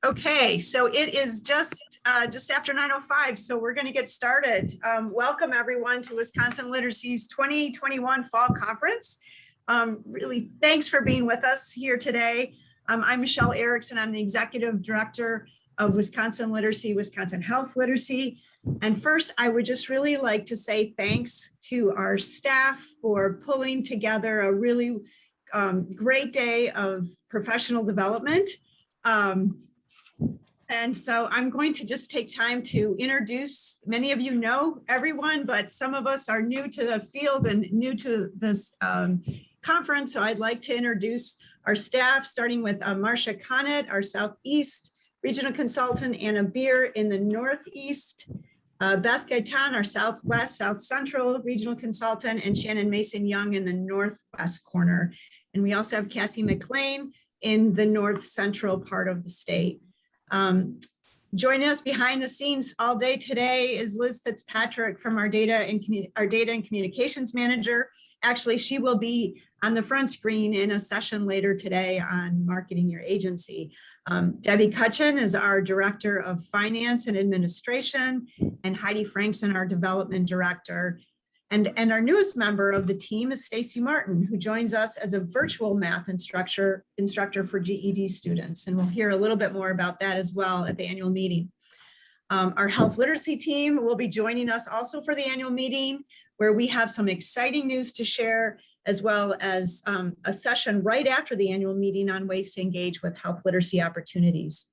Okay, so it is just after 9:05, so we're going to get started. Welcome everyone to Wisconsin Literacy's 2021 Fall Conference. Really, thanks for being with us here today. I'm Michelle Erickson. I'm the Executive Director of Wisconsin Literacy, Wisconsin Health Literacy. And first, I would just really like to say thanks to our staff for pulling together a really great day of professional development. And so I'm going to just take time to introduce, many of you know everyone, but some of us are new to the field and new to this conference. So I'd like to introduce our staff, starting with Marcia Connett, our Southeast Regional Consultant, Anna Beer in the Northeast, Beth Gaitan, our Southwest, South Central Regional Consultant, and Shannon Mason-Young in the Northwest corner. And we also have Cassie McLean in the North Central part of the state. Joining us behind the scenes all day today is Liz Fitzpatrick from our data and communications manager. Actually, she will be on the front screen in a session later today on marketing your agency. Debbie Cutchin is our Director of Finance and Administration, and Heidi Frankson, our Development Director. And our newest member of the team is Stacy Martin, who joins us as a virtual math instructor for GED students. And we'll hear a little bit more about that as well at the annual meeting. Our health literacy team will be joining us also for the annual meeting, where we have some exciting news to share, as well as a session right after the annual meeting on ways to engage with health literacy opportunities.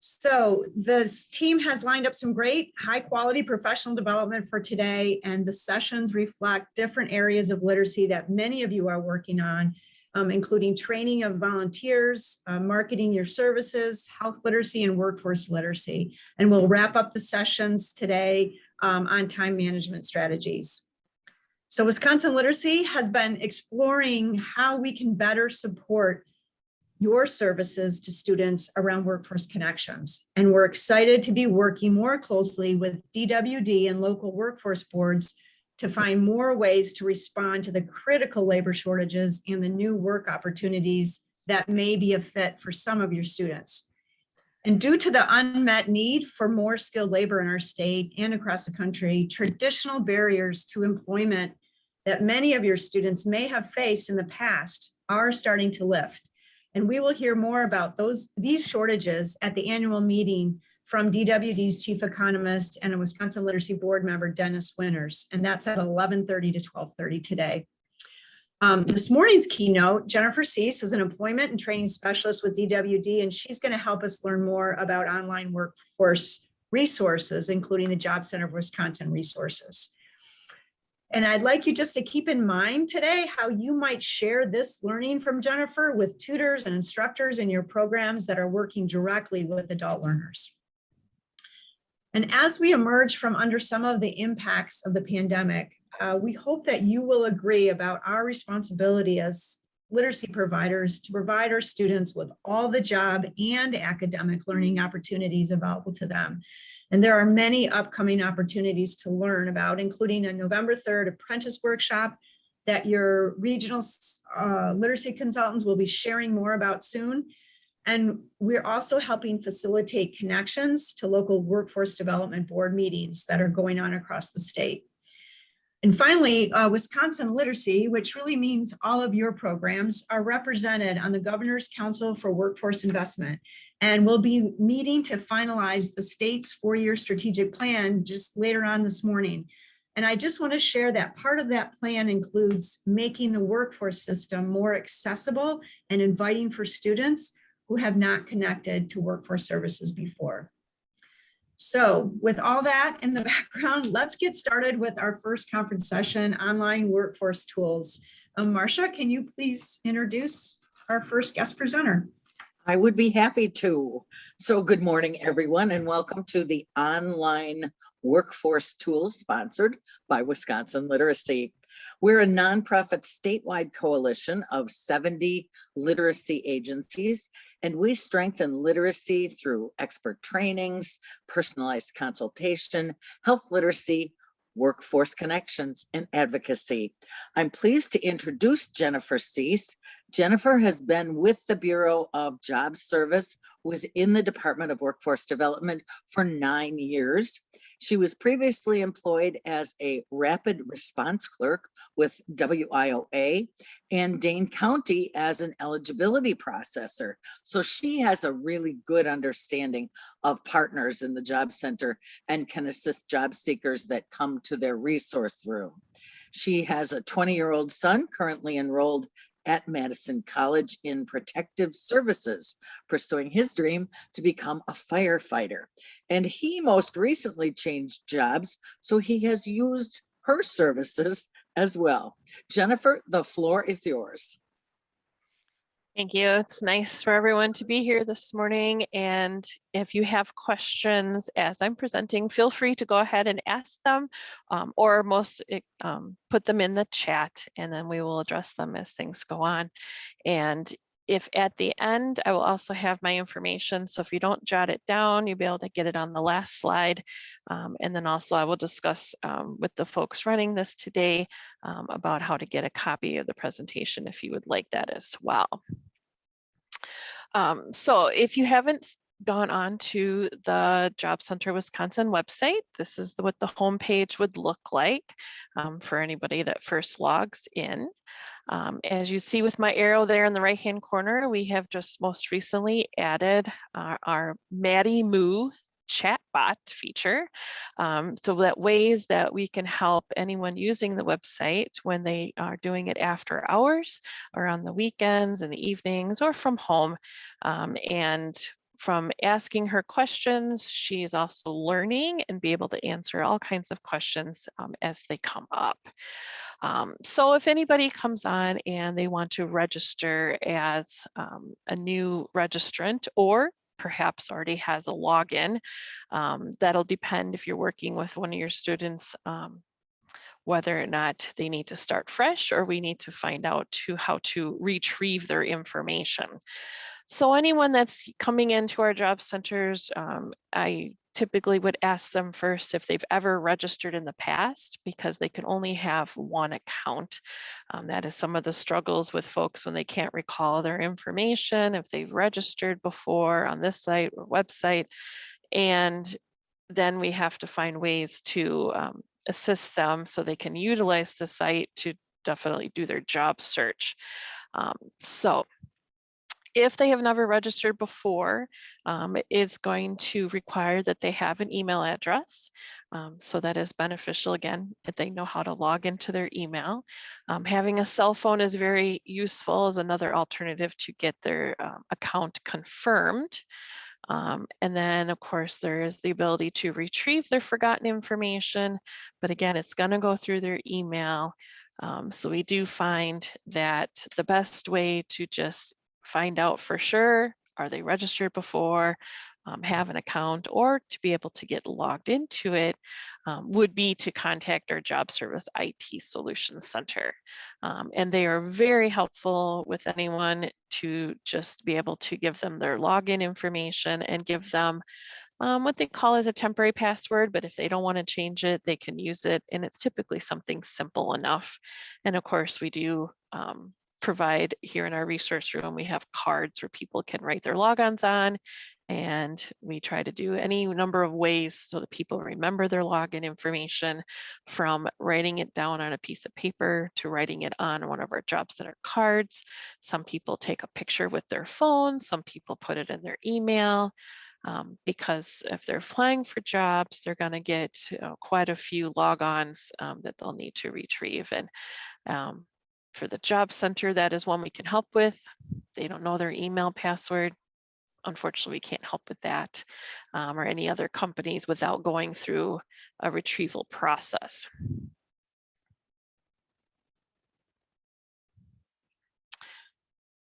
So this team has lined up some great high quality professional development for today, and the sessions reflect different areas of literacy that many of you are working on, including training of volunteers, marketing your services, health literacy, and workforce literacy. And we'll wrap up the sessions today on time management strategies. So Wisconsin Literacy has been exploring how we can better support your services to students around workforce connections. And we're excited to be working more closely with DWD and local workforce boards to find more ways to respond to the critical labor shortages and the new work opportunities that may be a fit for some of your students. And due to the unmet need for more skilled labor in our state and across the country, traditional barriers to employment that many of your students may have faced in the past are starting to lift. And we will hear more about these shortages at the annual meeting from DWD's chief economist and a Wisconsin Literacy Board member, Dennis Winters. And that's at 11:30 to 12:30 today. This morning's keynote, Jennifer Seese is an employment and training specialist with DWD, and she's going to help us learn more about online workforce resources, including the Job Center of Wisconsin resources. And I'd like you just to keep in mind today how you might share this learning from Jennifer with tutors and instructors in your programs that are working directly with adult learners. And as we emerge from under some of the impacts of the pandemic, we hope that you will agree about our responsibility as literacy providers to provide our students with all the job and academic learning opportunities available to them. And there are many upcoming opportunities to learn about, including a November 3rd apprentice workshop that your regional literacy consultants will be sharing more about soon. And we're also helping facilitate connections to local workforce development board meetings that are going on across the state. And finally, Wisconsin Literacy, which really means all of your programs, are represented on the Governor's Council for Workforce Investment. And we'll be meeting to finalize the state's 4-year strategic plan just later on this morning. And I just want to share that part of that plan includes making the workforce system more accessible and inviting for students who have not connected to workforce services before. So with all that in the background, let's get started with our first conference session, online workforce tools. Marcia, can you please introduce our first guest presenter? I would be happy to. So good morning, everyone, and welcome to the online workforce tools sponsored by Wisconsin Literacy. We're a nonprofit statewide coalition of 70 literacy agencies, and we strengthen literacy through expert trainings, personalized consultation, health literacy, workforce connections, and advocacy. I'm pleased to introduce Jennifer Seese. Jennifer has been with the Bureau of Job Service within the Department of Workforce Development for 9 years. She was previously employed as a rapid response clerk with WIOA and Dane County as an eligibility processor. So she has a really good understanding of partners in the job center and can assist job seekers that come to their resource room. She has a 20-year-old son currently enrolled at Madison College in protective services, pursuing his dream to become a firefighter. And he most recently changed jobs, so he has used her services as well. Jennifer, the floor is yours. Thank you. It's nice for everyone to be here this morning. And if you have questions as I'm presenting, feel free to go ahead and ask them, or put them in the chat, and then we will address them as things go on. And if at the end, I will also have my information. So if you don't jot it down, you'll be able to get it on the last slide. And then also I will discuss with the folks running this today about how to get a copy of the presentation if you would like that as well. So if you haven't gone on to the Job Center Wisconsin website, this is what the homepage would look like for anybody that first logs in. As you see with my arrow there in the right-hand corner, we have just most recently added our Maddie Moo chatbot feature. So that ways that we can help anyone using the website when they are doing it after hours or on the weekends and the evenings or from home. And from asking her questions, she's also learning and be able to answer all kinds of questions as they come up. So if anybody comes on and they want to register as a new registrant, or perhaps already has a login, that'll depend if you're working with one of your students, whether or not they need to start fresh or we need to find out how to retrieve their information. So anyone that's coming into our job centers, I typically would ask them first if they've ever registered in the past, because they can only have one account. That is some of the struggles with folks when they can't recall their information, if they've registered before on this site or website. And then we have to find ways to assist them so they can utilize the site to definitely do their job search. So if they have never registered before, it's going to require that they have an email address. So that is beneficial, again, if they know how to log into their email. Having a cell phone is very useful as another alternative to get their account confirmed. And then, of course, there is the ability to retrieve their forgotten information, but again, it's going to go through their email. So we do find that the best way to just find out for sure, are they registered before, have an account, or to be able to get logged into it, would be to contact our Job Service IT Solutions Center. And they are very helpful with anyone to just be able to give them their login information and give them what they call as a temporary password, but if they don't want to change it, they can use it. And it's typically something simple enough. And of course, we do provide here in our resource room, we have cards where people can write their logons on, and we try to do any number of ways so that people remember their login information, from writing it down on a piece of paper to writing it on one of our Job Center cards. Some people take a picture with their phone, some people put it in their email, because if they're applying for jobs, they're going to get quite a few logons that they'll need to retrieve. And for the Job Center, that is one we can help with. They don't know their email password. Unfortunately, we can't help with that, or any other companies without going through a retrieval process.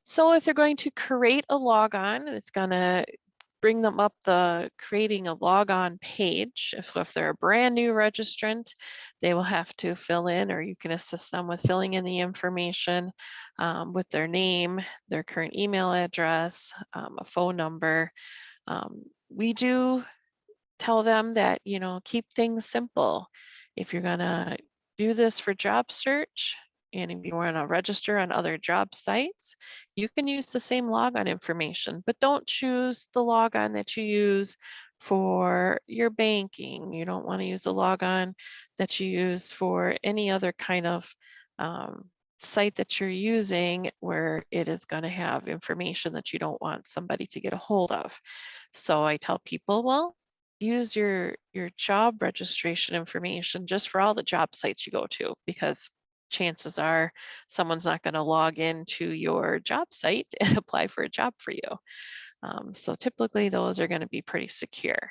So if they're going to create a logon, it's going to bring them up the creating a logon page. If they're a brand new registrant, they will have to fill in, or you can assist them with filling in the information with their name, their current email address, a phone number. We do tell them that, keep things simple. If you're gonna do this for job search, and if you want to register on other job sites, you can use the same logon information, but don't choose the logon that you use for your banking. You don't want to use the logon that you use for any other kind of site that you're using where it is going to have information that you don't want somebody to get a hold of. So I tell people, well, use your job registration information just for all the job sites you go to, because chances are someone's not going to log into your job site and apply for a job for you. So typically those are going to be pretty secure.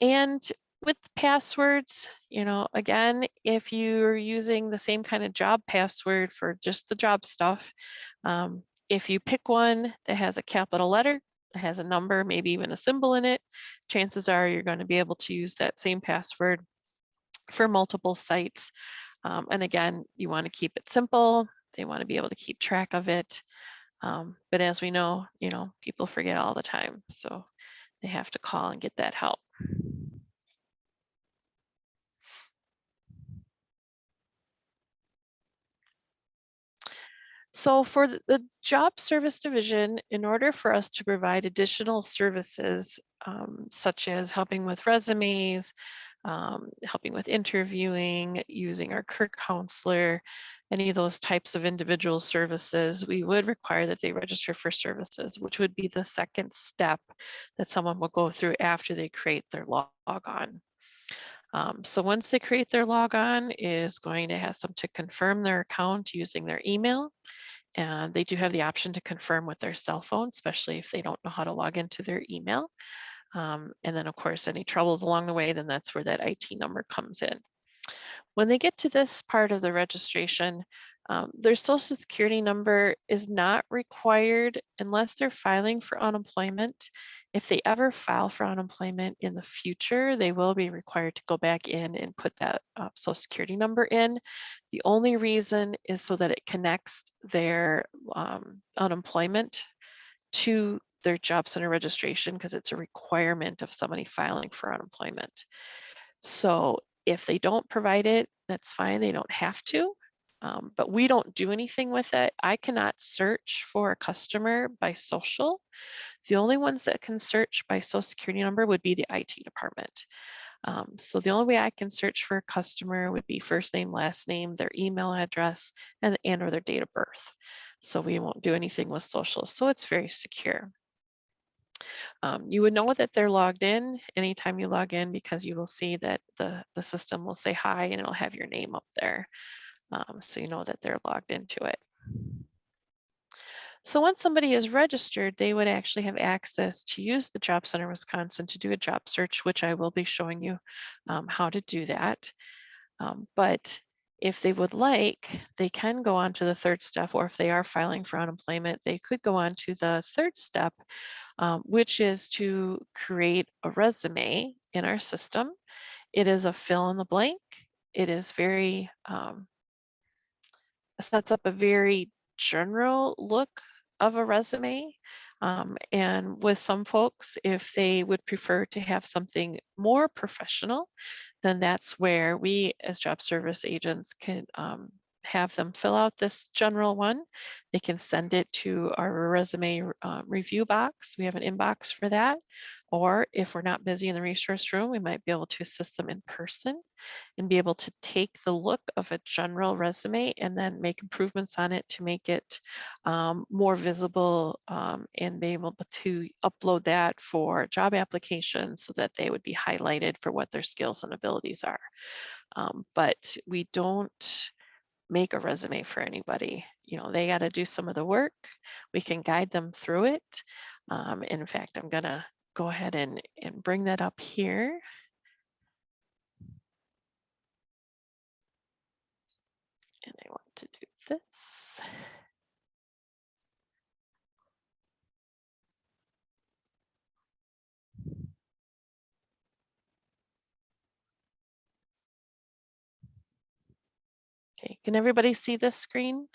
And with passwords, you know, again, if you're using the same kind of job password for just the job stuff, if you pick one that has a capital letter, has a number, maybe even a symbol in it, chances are you're going to be able to use that same password for multiple sites. And again, you want to keep it simple. They want to be able to keep track of it. But as we know, you know, people forget all the time. So they have to call and get that help. So for the job service division, in order for us to provide additional services, such as helping with resumes, helping with interviewing, using our career counselor, any of those types of individual services, we would require that they register for services, which would be the second step that someone will go through after they create their logon. So once they create their logon, it is going to ask them to confirm their account using their email. And they do have the option to confirm with their cell phone, especially if they don't know how to log into their email. And then of course, any troubles along the way, then that's where that IT number comes in. When they get to this part of the registration, their social security number is not required unless they're filing for unemployment. If they ever file for unemployment in the future, they will be required to go back in and put that social security number in. The only reason is so that it connects their unemployment to their job center registration, because it's a requirement of somebody filing for unemployment. So if they don't provide it, that's fine, they don't have to, but we don't do anything with it. I cannot search for a customer by social. The only ones that can search by social security number would be the IT department. So the only way I can search for a customer would be first name, last name, their email address, and or their date of birth. So we won't do anything with social. So it's very secure. You would know that they're logged in anytime you log in, because you will see that the system will say hi and it'll have your name up there. So you know that they're logged into it. So once somebody is registered, they would actually have access to use the Job Center Wisconsin to do a job search, which I will be showing you how to do that. But if they would like, they can go on to the third step, or if they are filing for unemployment, they could go on to the third step, which is to create a resume in our system. It is a fill in the blank. It is very, sets up a very general look of a resume. And with some folks, if they would prefer to have something more professional, then that's where we as job service agents can have them fill out this general one. They can send it to our resume review box. We have an inbox for that. Or if we're not busy in the resource room, we might be able to assist them in person and be able to take the look of a general resume and then make improvements on it to make it more visible and be able to upload that for job applications so that they would be highlighted for what their skills and abilities are. But we don't make a resume for anybody. You know, they got to do some of the work. We can guide them through it. In fact, I'm gonna go ahead and bring that up here. And I want to do this. Okay, can everybody see this screen?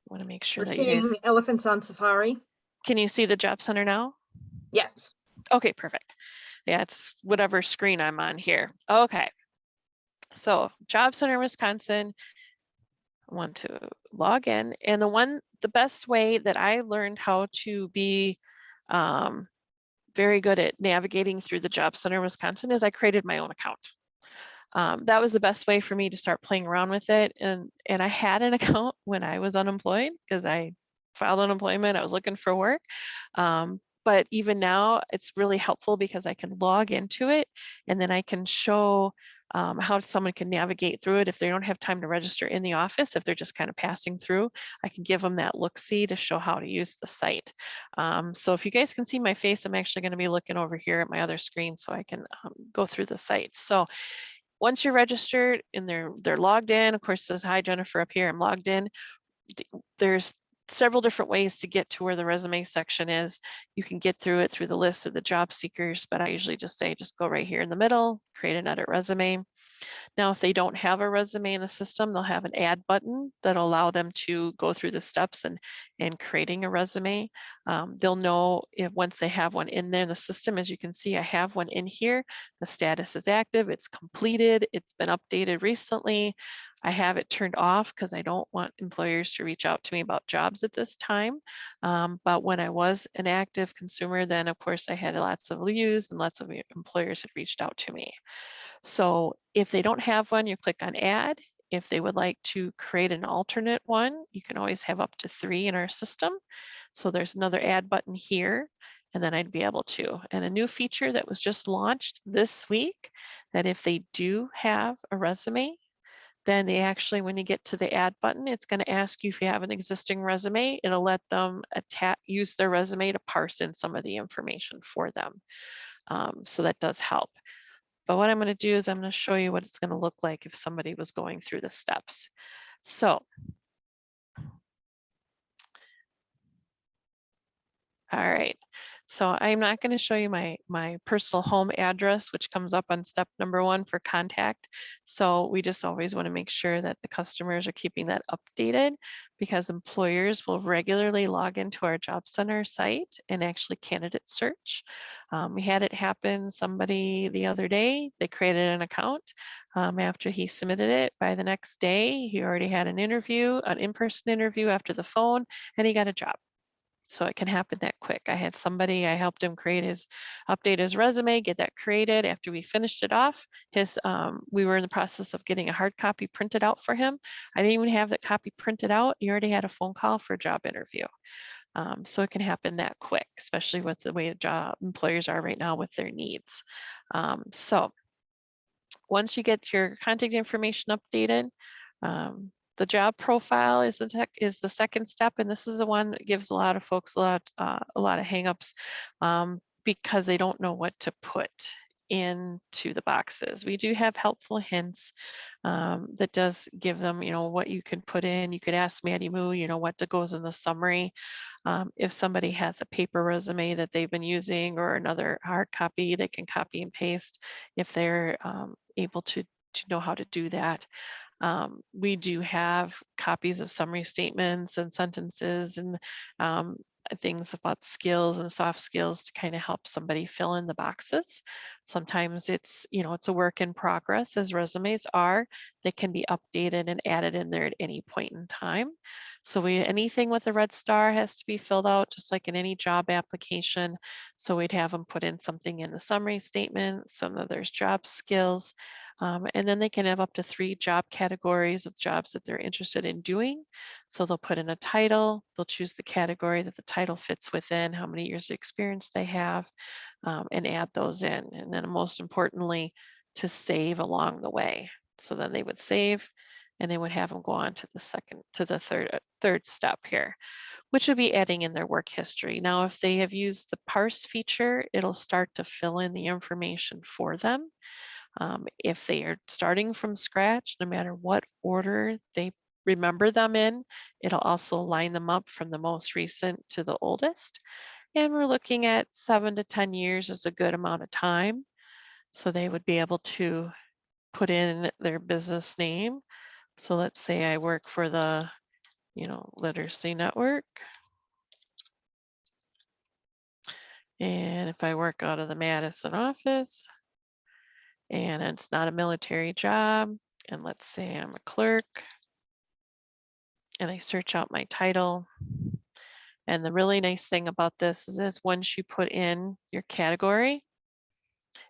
I want to make sure We're that you guys, seeing elephants on safari. can you see the Job Center now? Yes. Okay, perfect. Yeah, it's whatever screen I'm on here. Okay. So Job Center Wisconsin, I want to log in. And the best way that I learned how to be very good at navigating through the Job Center Wisconsin is I created my own account. That was the best way for me to start playing around with it. And I had an account when I was unemployed because I filed unemployment. I was looking for work. But even now, it's really helpful because I can log into it and then I can show how someone can navigate through it if they don't have time to register in the office. If they're just kind of passing through, I can give them that look-see to show how to use the site. So if you guys can see my face, I'm actually going to be looking over here at my other screen so I can go through the site. So once you're registered and they're logged in, of course, it says, hi, Jennifer, up here, I'm logged in. There's several different ways to get to where the resume section is. You can get through it through the list of the job seekers, but I usually just say, just go right here in the middle, create an edit resume. Now, if they don't have a resume in the system, they'll have an add button that'll allow them to go through the steps and creating a resume. They'll know if once they have one in there in the system, as you can see, I have one in here. The status is active, it's completed, it's been updated recently. I have it turned off because I don't want employers to reach out to me about jobs at this time. But when I was an active consumer, then of course I had lots of reviews and lots of employers had reached out to me. So if they don't have one, you click on add. If they would like to create an alternate one, you can always have up to 3 in our system. So there's another add button here, and then I'd be able to. And a new feature that was just launched this week, that if they do have a resume, then they actually, when you get to the add button, it's going to ask you if you have an existing resume. It'll let them use their resume to parse in some of the information for them. So that does help. But what I'm going to do is I'm going to show you what it's going to look like if somebody was going through the steps. So, all right. So I'm not going to show you my personal home address, which comes up on step number 1 for contact. So we just always want to make sure that the customers are keeping that updated, because employers will regularly log into our Job Center site and actually candidate search. We had it happen, somebody the other day, they created an account. After he submitted it, by the next day, he already had an interview, an in-person interview after the phone, and he got a job. So it can happen that quick. I had somebody, I helped him update his resume, get that created. After we finished it off, we were in the process of getting a hard copy printed out for him. I didn't even have that copy printed out. He already had a phone call for a job interview. So it can happen that quick, especially with the way employers are right now with their needs. So once you get your contact information updated, the job profile is the second step, and this is the one that gives a lot of folks a lot of hangups because they don't know what to put into the boxes. We do have helpful hints that does give them, what you can put in. You could ask Maddie Moo, what goes in the summary. If somebody has a paper resume that they've been using or another hard copy, they can copy and paste if they're able to know how to do that. We do have copies of summary statements and sentences and things about skills and soft skills to kind of help somebody fill in the boxes. Sometimes it's a work in progress, as resumes are. They can be updated and added in there at any point in time. So anything with a red star has to be filled out just like in any job application. So we'd have them put in something in the summary statement, some of their job skills, and then they can have up to 3 job categories of jobs that they're interested in doing. So they'll put in a title, they'll choose the category that the title fits within, how many years of experience they have, and add those in. And then most importantly, to save along the way. So then they would save and they would have them go on to the third step here, which would be adding in their work history. Now, if they have used the parse feature, it'll start to fill in the information for them. If they are starting from scratch, no matter what order they remember them in, it'll also line them up from the most recent to the oldest. And we're looking at 7 to 10 years is a good amount of time. So they would be able to put in their business name. So let's say I work for the, Literacy Network. And if I work out of the Madison office and it's not a military job, and let's say I'm a clerk and I search out my title. And the really nice thing about this is once you put in your category,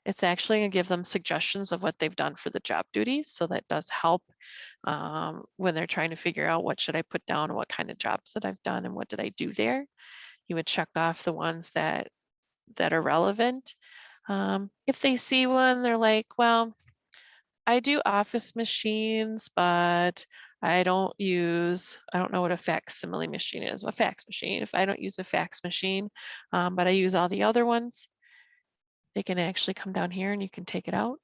it's actually going to give them suggestions of what they've done for the job duties. So that does help when they're trying to figure out what should I put down, what kind of jobs that I've done and what did I do there. You would check off the ones that are relevant. If they see one, they're like, well, I do office machines, but I don't know what a facsimile machine is, a fax machine. If I don't use a fax machine, but I use all the other ones, they can actually come down here and you can take it out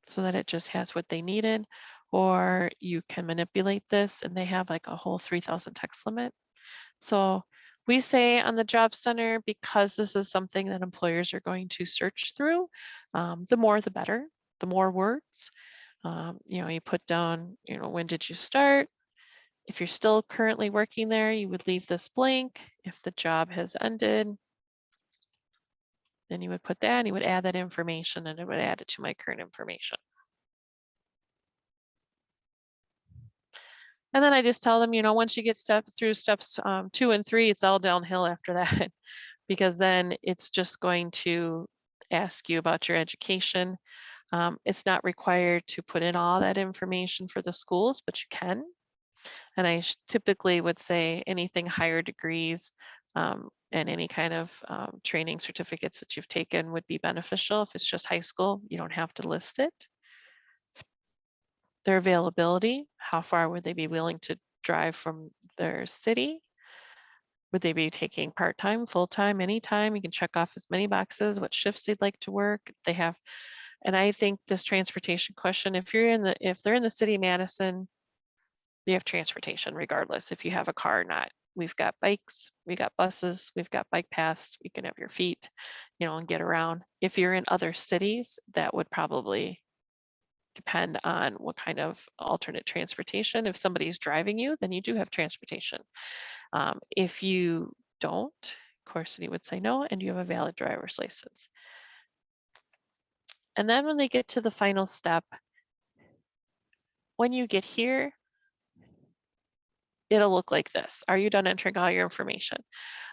so that it just has what they needed, or you can manipulate this and they have like a whole 3,000 text limit. So we say on the Job Center, because this is something that employers are going to search through, the more the better, the more words. You put down, when did you start? If you're still currently working there, you would leave this blank. If the job has ended, then you would put that and you would add that information and it would add it to my current information. And then I just tell them, once you get through steps 2 and 3, it's all downhill after that, because then it's just going to ask you about your education. It's not required to put in all that information for the schools, but you can. And I typically would say anything higher degrees and any kind of training certificates that you've taken would be beneficial. If it's just high school, you don't have to list it. Their availability, how far would they be willing to drive from their city? Would they be taking part-time, full-time, anytime? You can check off as many boxes, what shifts they'd like to work. They have, and I think this transportation question, if they're in the city of Madison, they have transportation regardless if you have a car or not. We've got bikes, we got buses, we've got bike paths. You can have your feet, and get around. If you're in other cities, that would probably depend on what kind of alternate transportation. If somebody's driving you, then you do have transportation. If you don't, of course, you would say no, and you have a valid driver's license. And then when they get to the final step, when you get here, it'll look like this. Are you done entering all your information?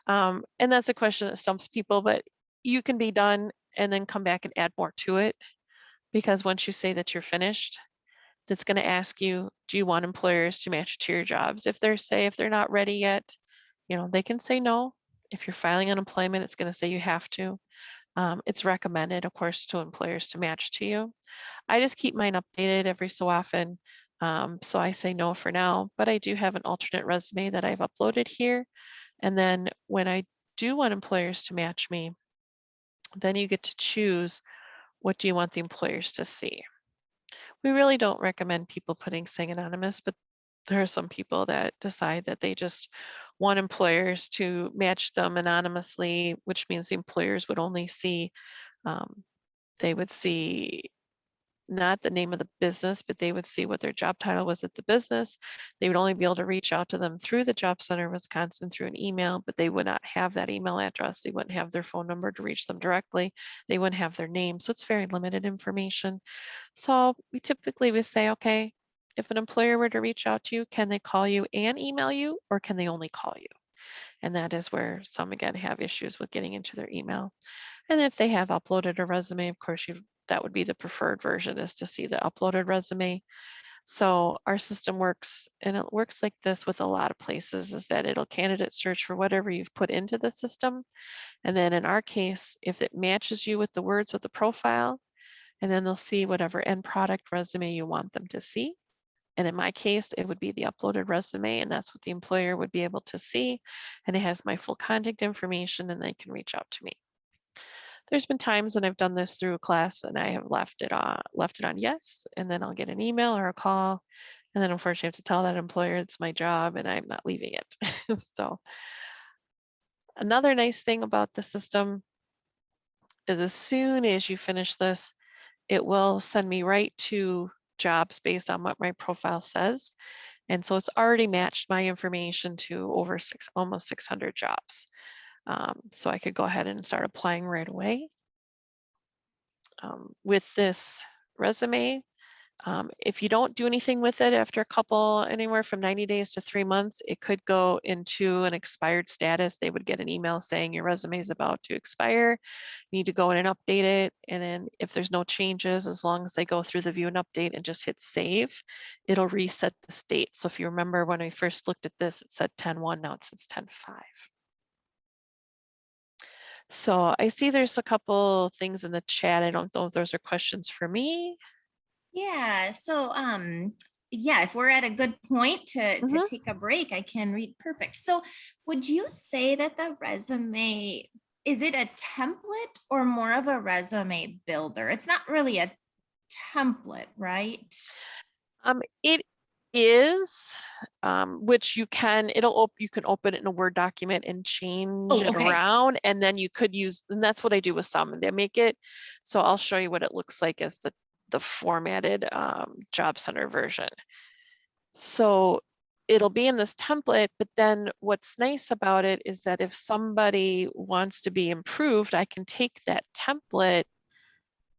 And that's a question that stumps people, but you can be done and then come back and add more to it, because once you say that you're finished, that's going to ask you, do you want employers to match to your jobs? If they're not ready yet, they can say no. If you're filing unemployment, it's going to say you have to. It's recommended, of course, to employers to match to you. I just keep mine updated every so often. So I say no for now, but I do have an alternate resume that I've uploaded here. And then when I do want employers to match me, then you get to choose, what do you want the employers to see? We really don't recommend people saying anonymous, but there are some people that decide that they just want employers to match them anonymously, which means the employers would only see, they would see not the name of the business, but they would see what their job title was at the business. They would only be able to reach out to them through the Job Center of Wisconsin through an email, but they would not have that email address. They wouldn't have their phone number to reach them directly. They wouldn't have their name. So it's very limited information. So we typically would say, okay, if an employer were to reach out to you, can they call you and email you, or can they only call you? And that is where some, again, have issues with getting into their email. And if they have uploaded a resume, of course, that would be the preferred version, is to see the uploaded resume. So our system works, and it works like this with a lot of places, is that it'll candidate search for whatever you've put into the system. And then in our case, if it matches you with the words of the profile, and then they'll see whatever end product resume you want them to see. And in my case, it would be the uploaded resume, and that's what the employer would be able to see. And it has my full contact information, and they can reach out to me. There's been times when I've done this through a class and I have left it on yes, and then I'll get an email or a call. And then unfortunately I have to tell that employer it's my job and I'm not leaving it. So another nice thing about the system is as soon as you finish this, it will send me right to jobs based on what my profile says. And so it's already matched my information to over almost 600 jobs. So I could go ahead and start applying right away. With this resume, if you don't do anything with it after a couple, anywhere from 90 days to 3 months, it could go into an expired status. They would get an email saying your resume is about to expire. You need to go in and update it. And then if there's no changes, as long as they go through the view and update and just hit save, it'll reset the state. So if you remember when I first looked at this, it said 10.1, now it says 10.5. So I see there's a couple things in the chat. I don't know if those are questions for me. Yeah, so yeah, if we're at a good point to Mhm. take a break, I can read. Perfect. So would you say that the resume, is it a template or more of a resume builder? It's not really a template, right? It is, which you can, you can open it in a Word document and change Oh, it okay. around, and then you could use, and that's what I do with some, and they make it, so I'll show you what it looks like as the formatted Job Center version. So it'll be in this template, but then what's nice about it is that if somebody wants to be improved, I can take that template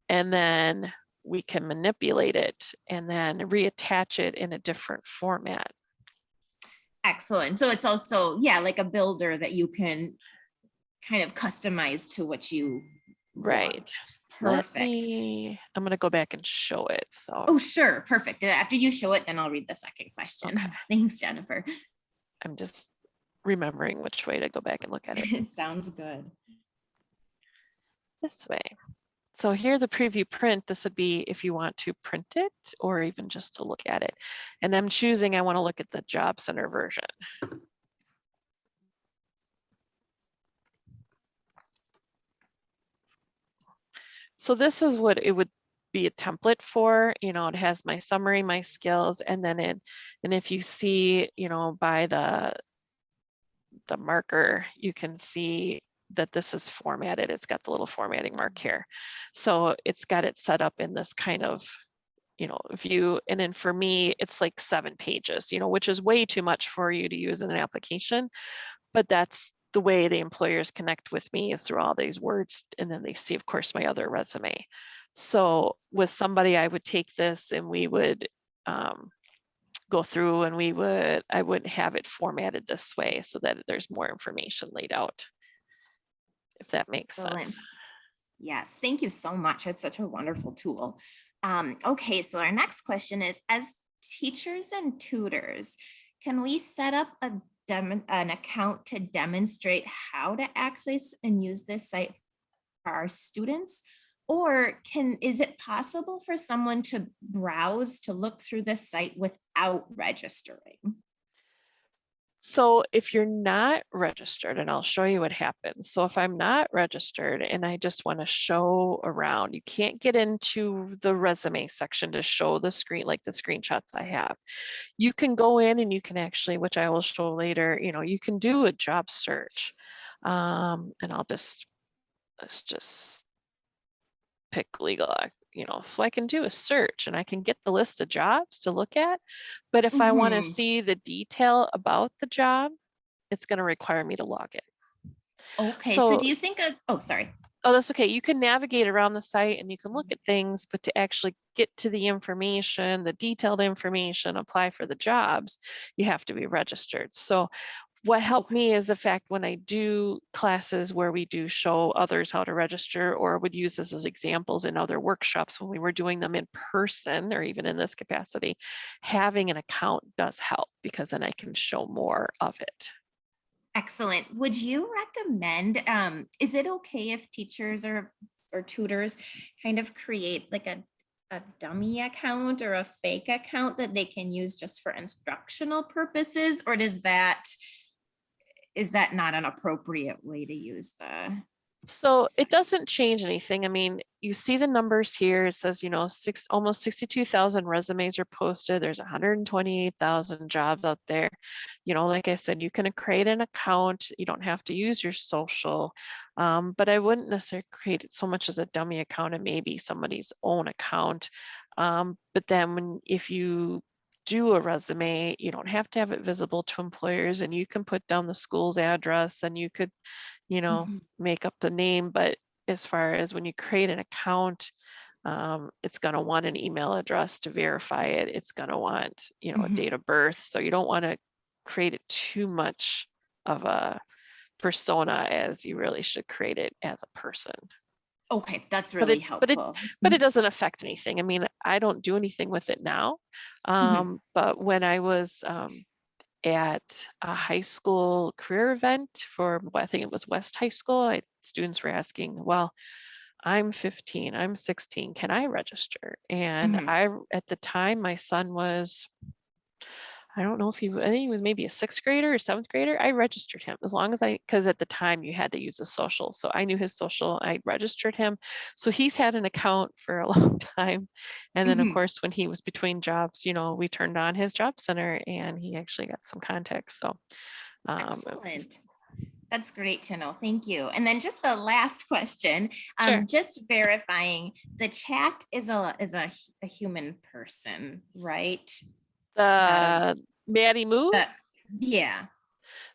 and then we can manipulate it and then reattach it in a different format. Excellent. So it's also, yeah, like a builder that you can kind of customize to what you Right. want. Let Perfect. me, I'm going to go back and show it. So, Oh, sure. Perfect. After you show it, then I'll read the second question. Okay. Thanks, Jennifer. I'm just remembering which way to go back and look at it. Sounds good. This way. So here, the preview print, this would be if you want to print it or even just to look at it. And I'm choosing, I want to look at the Job Center version. So this is what it would be a template for. You know, it has my summary, my skills, and then and if you see, you know, by the marker, you can see that this is formatted. It's got the little formatting mark here. So it's got it set up in this kind of, you know, view. And then for me, it's like 7 pages, you know, which is way too much for you to use in an application. But that's the way the employers connect with me, is through all these words. And then they see, of course, my other resume. So with somebody, I would take this and we would go through and I wouldn't have it formatted this way so that there's more information laid out, if that makes Excellent. sense. Yes, thank you so much. It's such a wonderful tool. Okay, so our next question is, as teachers and tutors, can we set up an account to demonstrate how to access and use this site for our students? Or is it possible for someone to browse to look through this site without registering? So if you're not registered, and I'll show you what happens. So if I'm not registered and I just want to show around, you can't get into the resume section to show the screen, like the screenshots I have. You can go in and you can actually, which I will show later, you know, you can do a job search. And let's just pick legal, you know, if I can do a search and I can get the list of jobs to look at, but if I want to see the detail about the job, it's going to require me to log in. Okay, so do you think oh, sorry. Oh, that's okay. You can navigate around the site and you can look at things, but to actually get to the information, the detailed information, apply for the jobs, you have to be registered. So what helped me is the fact when I do classes where we do show others how to register, or would use this as examples in other workshops when we were doing them in person or even in this capacity, having an account does help because then I can show more of it. Excellent. Would you recommend, is it okay if teachers or tutors kind of create like a dummy account or a fake account that they can use just for instructional purposes? Or is that not an appropriate way to use the? So it doesn't change anything. I mean, you see the numbers here. It says, you know, almost 62,000 resumes are posted. There's 128,000 jobs out there. You know, like I said, you can create an account. You don't have to use your social, but I wouldn't necessarily create it so much as a dummy account and maybe somebody's own account. But then if you do a resume, you don't have to have it visible to employers, and you can put down the school's address, and you could, you know, Mhm. make up the name, but as far as when you create an account, it's going to want an email address to verify it. It's going to want, you know, a Mhm. date of birth. So you don't want to create it too much of a persona as you really should create it as a person. Okay, that's But really it, but it, helpful. but it doesn't affect anything. I mean, I don't do anything with it now. Mhm. But when I was at a high school career event for, I think it was West High School, students were asking, well, I'm 15, I'm 16, can I register? And Mhm. at the time, my son was, I don't know if I think he was maybe a 6th grader or 7th grader. I registered him as long as because at the time you had to use a social. So I knew his social, I registered him. So he's had an account for a long time. And then of Mhm. course, when he was between jobs, you know, we turned on his job center and he actually got some contacts. So Excellent. That's great to know. Thank you. And then just the last question, sure. just verifying the chat is a human person, right? Not a, The Maddie Move. uh, yeah.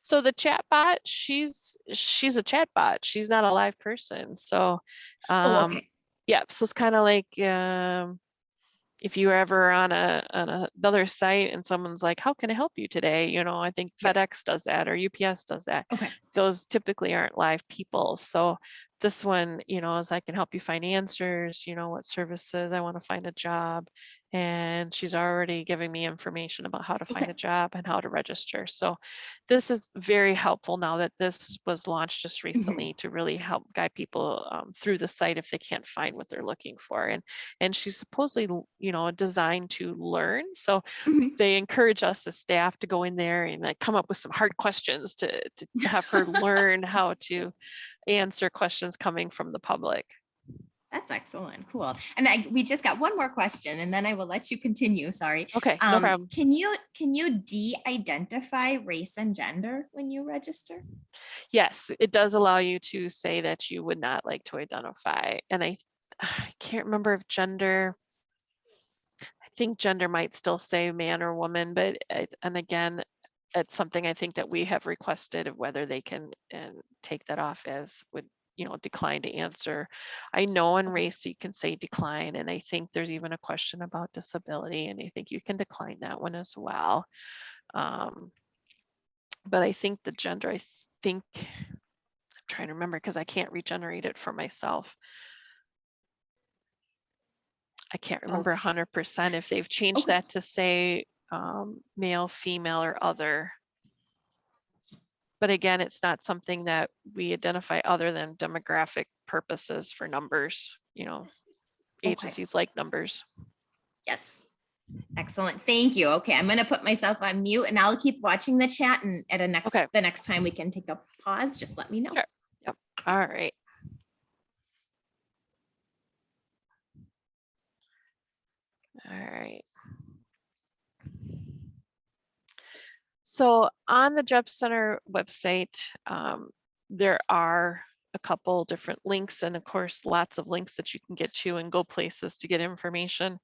So the chat bot, she's a chat bot. She's not a live person. So Oh, okay. yeah, so it's kind of like if you were ever on another site and someone's like, how can I help you today? You know, I think Yep. FedEx does that or UPS does that. Okay. Those typically aren't live people. So this one, you know, is I can help you find answers, you know, what services, I want to find a job. And she's already giving me information about how to find Okay. a job and how to register. So this is very helpful now that this was launched just Mhm. recently to really help guide people through the site if they can't find what they're looking for. And she's supposedly, you know, designed to learn. So Mhm. they encourage us as staff to go in there and like come up with some hard questions to have her learn how to answer questions coming from the public. That's excellent. Cool. And we just got one more question and then I will let you continue. Sorry. Okay, no problem. Can you de-identify race and gender when you register? Yes, it does allow you to say that you would not like to identify. And I can't remember if gender, I think gender might still say man or woman, but and again, it's something I think that we have requested of whether they can take that off as would, you know, decline to answer. I know in Okay. race you can say decline, and I think there's even a question about disability, and I think you can decline that one as well. But I think the gender, I think, I'm trying to remember because I can't regenerate it for myself. I can't remember Okay. 100% if they've changed Okay. that to say male, female, or other. But again, it's not something that we identify other than demographic purposes for numbers. You know, Okay. agencies like numbers. Yes. Excellent. Thank you. Okay. I'm going to put myself on mute and I'll keep watching the chat, and at Okay, the next time we can take a pause, just let me know. sure. Yep. All right. All right. So on the Job Center website, there are a couple different links, and of course, lots of links that you can get to and go places to get information.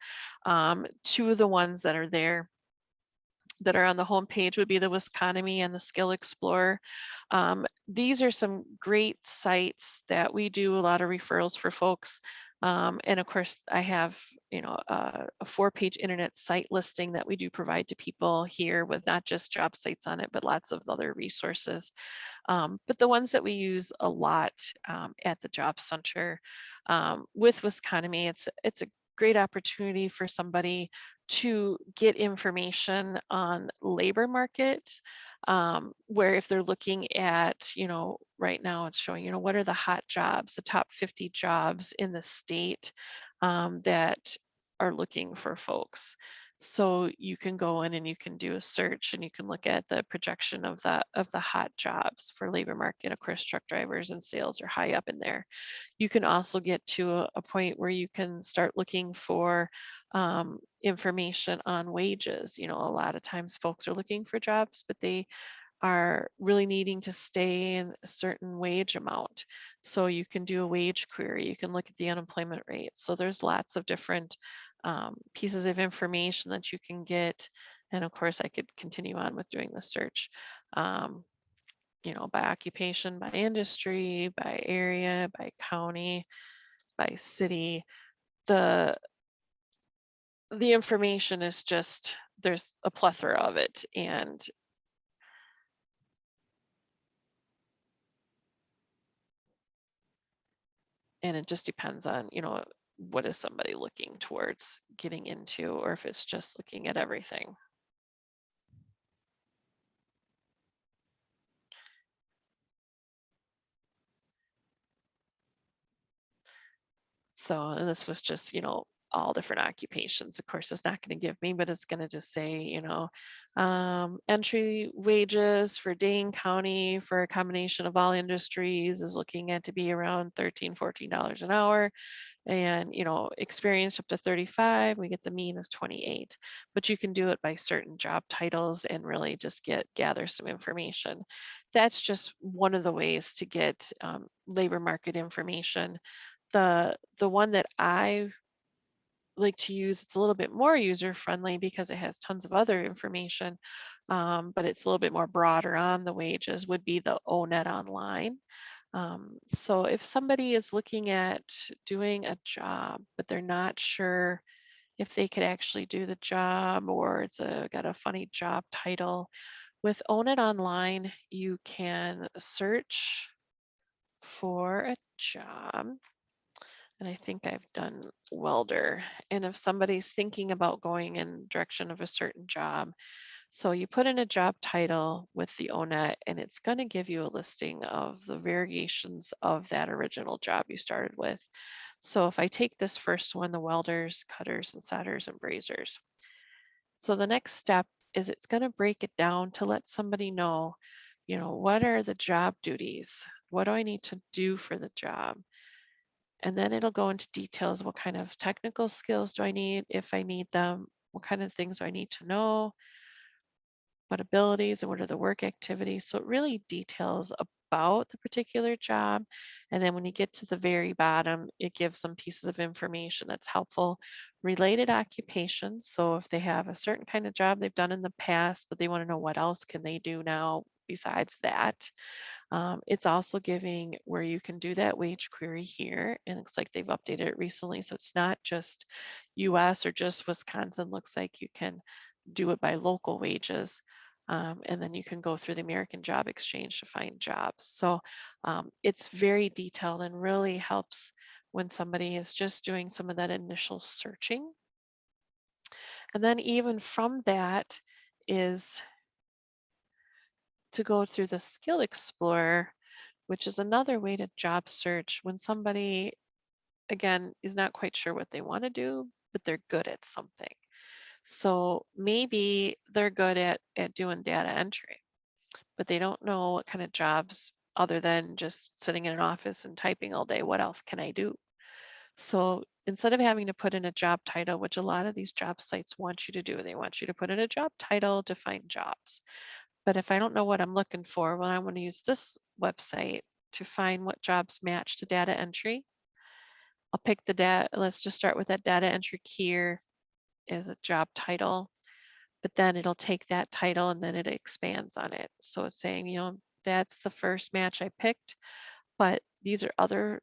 Two of the ones that are there that are on the homepage would be the Wisconomy and the Skill Explorer. These are some great sites that we do a lot of referrals for folks. And of course, I have, you know, a 4-page internet site listing that we do provide to people here with not just job sites on it, but lots of other resources. But the ones that we use a lot at the Job Center with Wisconomy, it's a great opportunity for somebody to get information on labor market, where if they're looking at, you know, right now it's showing, you know, what are the hot jobs, the top 50 jobs in the state that are looking for folks. So you can go in and you can do a search and you can look at the projection of the hot jobs for labor market. Of course, truck drivers and sales are high up in there. You can also get to a point where you can start looking for information on wages. You know, a lot of times folks are looking for jobs, but they are really needing to stay in a certain wage amount. So you can do a wage query, you can look at the unemployment rate. So there's lots of different pieces of information that you can get. And of course, I could continue on with doing the search. by occupation, by industry, by area, by county, by city. The information is just, there's a plethora of it, and it just depends on, what is somebody looking towards getting into, or if it's just looking at everything. So, and this was just, all different occupations. Of course, it's not going to give me, but it's going to just say, entry wages for Dane County for a combination of all industries is looking at to be around $13, $14 an hour. And, experience up to 35, we get the mean is 28. But you can do it by certain job titles and really just gather some information. That's just one of the ways to get labor market information. The one that I like to use, it's a little bit more user friendly because it has tons of other information, but it's a little bit more broader on the wages, would be the ONET Online. So if somebody is looking at doing a job, but they're not sure if they could actually do the job, or it's got a funny job title, with ONET Online, you can search for a job. And I think I've done welder. And if somebody's thinking about going in direction of a certain job, so you put in a job title with the ONET, and it's going to give you a listing of the variations of that original job you started with. So if I take this first one, the welders, cutters, and solders, and brazers. So the next step is it's going to break it down to let somebody know, what are the job duties? What do I need to do for the job? And then it'll go into details. What kind of technical skills do I need? If I need them, what kind of things do I need to know? What abilities and what are the work activities? So it really details about the particular job. And then when you get to the very bottom, it gives some pieces of information that's helpful. Related occupations. So if they have a certain kind of job they've done in the past, but they want to know what else can they do now besides that. It's also giving where you can do that wage query here. And it looks like they've updated it recently. So it's not just US or just Wisconsin. Looks like you can do it by local wages. And then you can go through the American Job Exchange to find jobs. So it's very detailed and really helps when somebody is just doing some of that initial searching. And then even from that is to go through the Skill Explorer, which is another way to job search when somebody, again, is not quite sure what they want to do, but they're good at something. So maybe they're good at doing data entry, but they don't know what kind of jobs other than just sitting in an office and typing all day. What else can I do? So instead of having to put in a job title, which a lot of these job sites want you to do, they want you to put in a job title to find jobs. But if I don't know what I'm looking for, well, I want to use this website to find what jobs match to data entry. I'll pick the data. Let's just start with that data entry here as a job title, but then it'll take that title and then it expands on it. So it's saying, that's the first match I picked, but these are other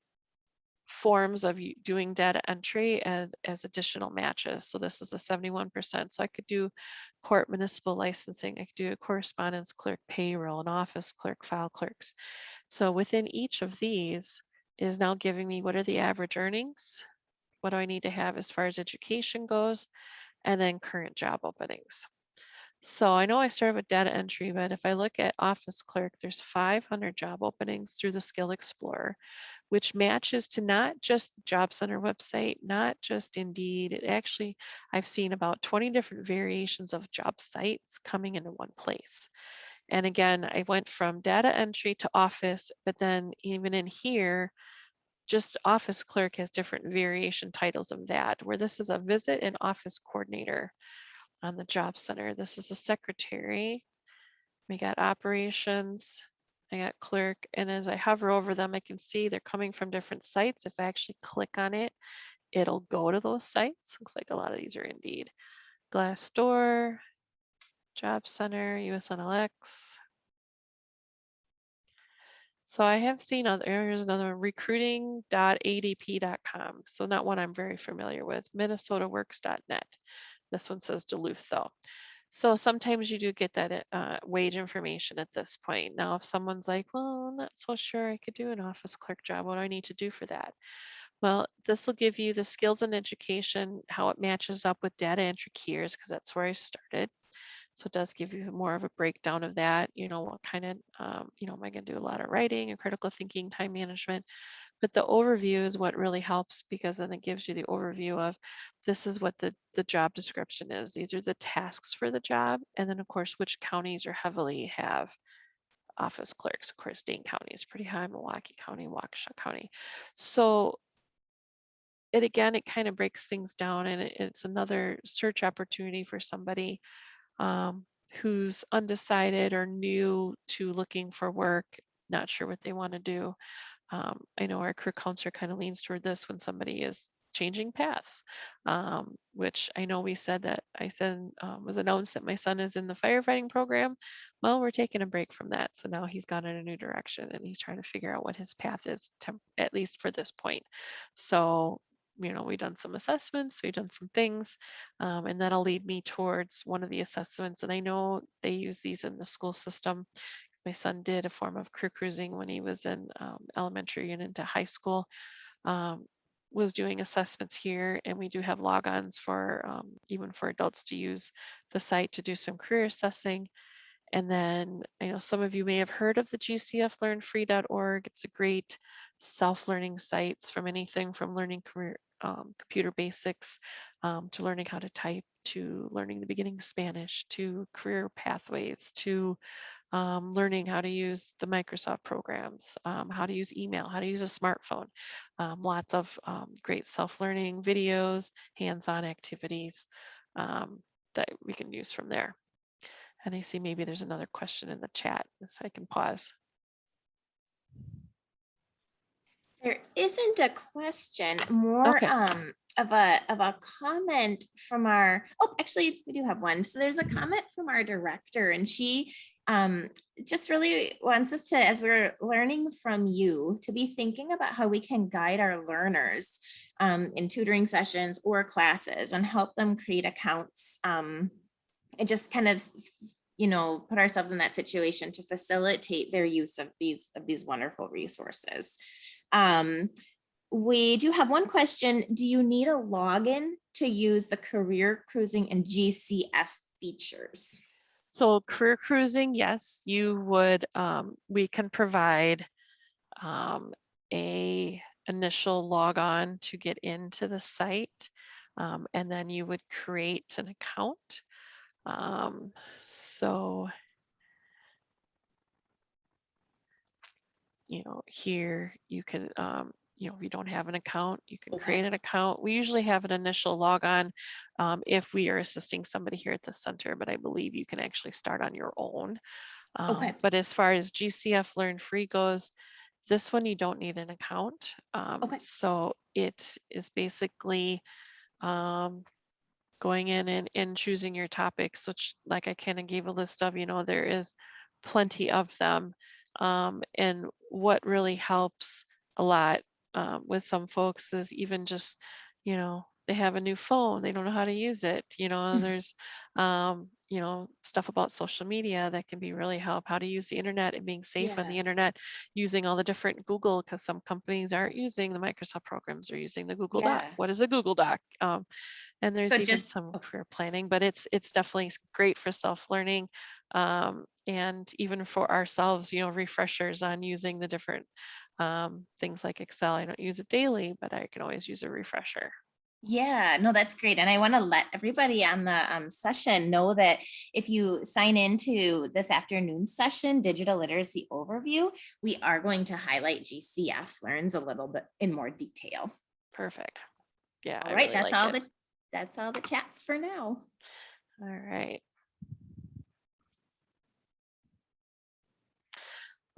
forms of doing data entry as additional matches. So this is a 71%. So I could do court municipal licensing. I could do a correspondence clerk, payroll, an office clerk, file clerks. So within each of these is now giving me what are the average earnings? What do I need to have as far as education goes? And then current job openings. So I know I started with data entry, but if I look at office clerk, there's 500 job openings through the Skill Explorer, which matches to not just the Job Center website, not just Indeed. It actually, I've seen about 20 different variations of job sites coming into one place. And again, I went from data entry to office, but then even in here, just office clerk has different variation titles of that, where this is a visit and office coordinator on the Job Center. This is a secretary. We got operations. I got clerk. And as I hover over them, I can see they're coming from different sites. If I actually click on it, it'll go to those sites. Looks like a lot of these are Indeed. Glassdoor, Job Center, USNLX. So I have seen other, here's another one, recruiting.adp.com. So not one I'm very familiar with. Minnesotaworks.net. This one says Duluth though. So sometimes you do get that wage information at this point. Now, if someone's like, well, I'm not so sure I could do an office clerk job, what do I need to do for that? Well, this will give you the skills and education, how it matches up with data entry key years, because that's where I started. So it does give you more of a breakdown of that, what kind of, am I going to do a lot of writing and critical thinking, time management? But the overview is what really helps, because then it gives you the overview of this is what the job description is. These are the tasks for the job. And then of course, which counties are heavily have office clerks. Of course, Dane County is pretty high, Milwaukee County, Waukesha County. So it kind of breaks things down, and it's another search opportunity for somebody who's undecided or new to looking for work, not sure what they want to do. I know our career counselor kind of leans toward this when somebody is changing paths, which I know I said was announced that my son is in the firefighting program. Well, we're taking a break from that. So now he's gone in a new direction and he's trying to figure out what his path is, at least for this point. So, we've done some assessments, we've done some things, and that'll lead me towards one of the assessments. And I know they use these in the school system. My son did a form of career cruising when he was in elementary and into high school, was doing assessments here. And we do have logons for even for adults to use the site to do some career assessing. And then I know some of you may have heard of the Gcflearnfree.org. It's a great self-learning sites from anything from learning career computer basics to learning how to type, to learning the beginning of Spanish, to career pathways, to learning how to use the Microsoft programs, how to use email, how to use a smartphone. Lots of great self-learning videos, hands-on activities that we can use from there. And I see maybe there's another question in the chat, so I can pause. There isn't a question, more Okay. of a comment from our, oh, actually we do have one. So there's a comment from our director, and she just really wants us to, as we're learning from you, to be thinking about how we can guide our learners in tutoring sessions or classes and help them create accounts, and just kind of put ourselves in that situation to facilitate their use of these wonderful resources. We do have one question. Do you need a login to use the career cruising and GCF features? So career cruising, yes, you would. We can provide a initial log on to get into the site, and then you would create an account. So here you can, if you don't have an account, you can create an account. We usually have an initial log on if we are assisting somebody here at the center, but I believe you can actually start on your own. But as far as Gcflearnfree goes, this one you don't need an account. So it is basically going in and choosing your topics, which, like I kind of gave a list of, there is plenty of them. And what really helps a lot with some folks is even just, they have a new phone, they don't know how to use it. There's, stuff about social media that can be really help, how to use the internet and being safe on the internet, using all the different Google, because some companies aren't using the Microsoft programs, they're using the Google Doc. What is a Google Doc? And there's even some career planning, but it's definitely great for self-learning, and even for ourselves, refreshers on using the different things like Excel. I don't use it daily, but I can always use a refresher. Yeah, no, that's great. And I want to let everybody on the session know that if you sign into this afternoon session, Digital Literacy Overview, we are going to highlight GCF Learns a little bit in more detail. Perfect. Yeah. All right, that's all the chats for now. All right.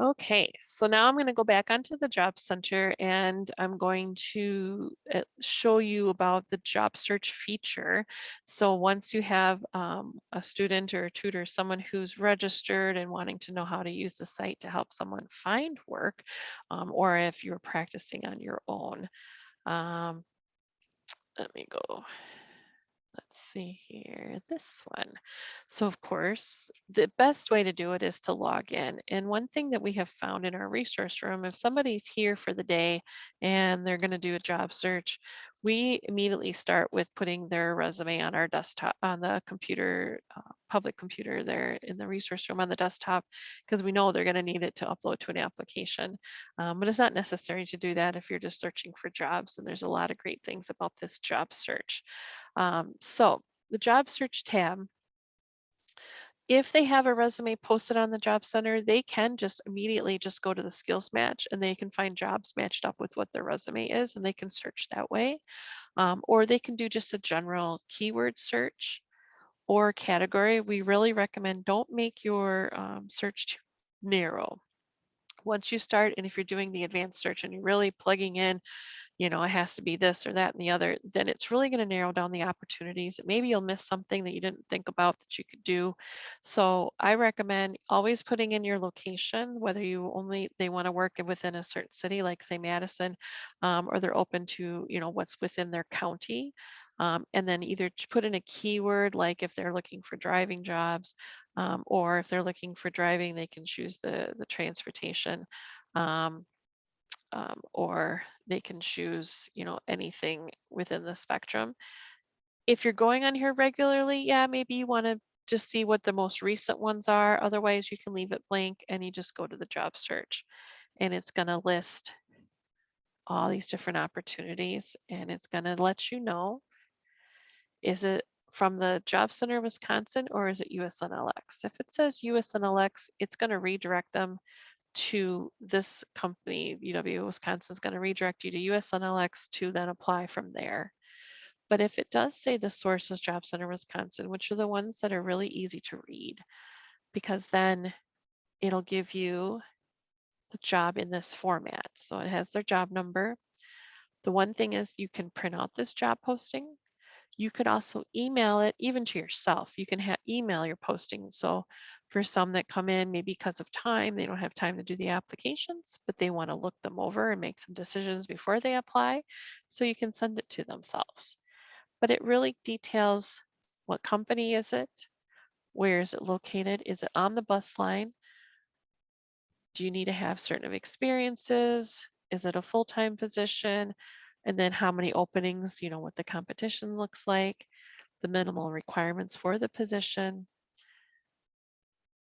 Okay, so now I'm going to go back onto the Job Center and I'm going to show you about the job search feature. So once you have a student or a tutor, someone who's registered and wanting to know how to use the site to help someone find work, or if you're practicing on your own. Let me go. Let's see here, this one. So of course, the best way to do it is to log in. And one thing that we have found in our resource room, if somebody's here for the day and they're going to do a job search, we immediately start with putting their resume on our desktop, on the computer, public computer there in the resource room on the desktop, because we know they're going to need it to upload to an application. But it's not necessary to do that if you're just searching for jobs. And there's a lot of great things about this job search. So the job search tab, if they have a resume posted on the Job Center, they can just immediately just go to the skills match and they can find jobs matched up with what their resume is and they can search that way. Or they can do just a general keyword search or category. We really recommend don't make your search too narrow. Once you start, and if you're doing the advanced search and you're really plugging in, it has to be this or that and the other, then it's really going to narrow down the opportunities. Maybe you'll miss something that you didn't think about that you could do. So I recommend always putting in your location, whether they want to work within a certain city, like say Madison, or they're open to, what's within their county. And then either put in a keyword, like if they're looking for driving jobs, or if they're looking for driving, they can choose the transportation. Or they can choose, anything within the spectrum. If you're going on here regularly, yeah, maybe you want to just see what the most recent ones are. Otherwise, you can leave it blank and you just go to the job search and it's going to list all these different opportunities and it's going to let you know, is it from the Job Center of Wisconsin or is it USNLX? If it says USNLX, it's going to redirect them to this company. UW Wisconsin is going to redirect you to USNLX to then apply from there. But if it does say the source is Job Center Wisconsin, which are the ones that are really easy to read, because then it'll give you the job in this format. So it has their job number. The one thing is you can print out this job posting. You could also email it even to yourself. You can email your posting. So for some that come in, maybe because of time, they don't have time to do the applications, but they want to look them over and make some decisions before they apply. So you can send it to themselves. But it really details what company is it? Where is it located? Is it on the bus line? Do you need to have certain experiences? Is it a full-time position? And then how many openings, what the competition looks like, the minimal requirements for the position.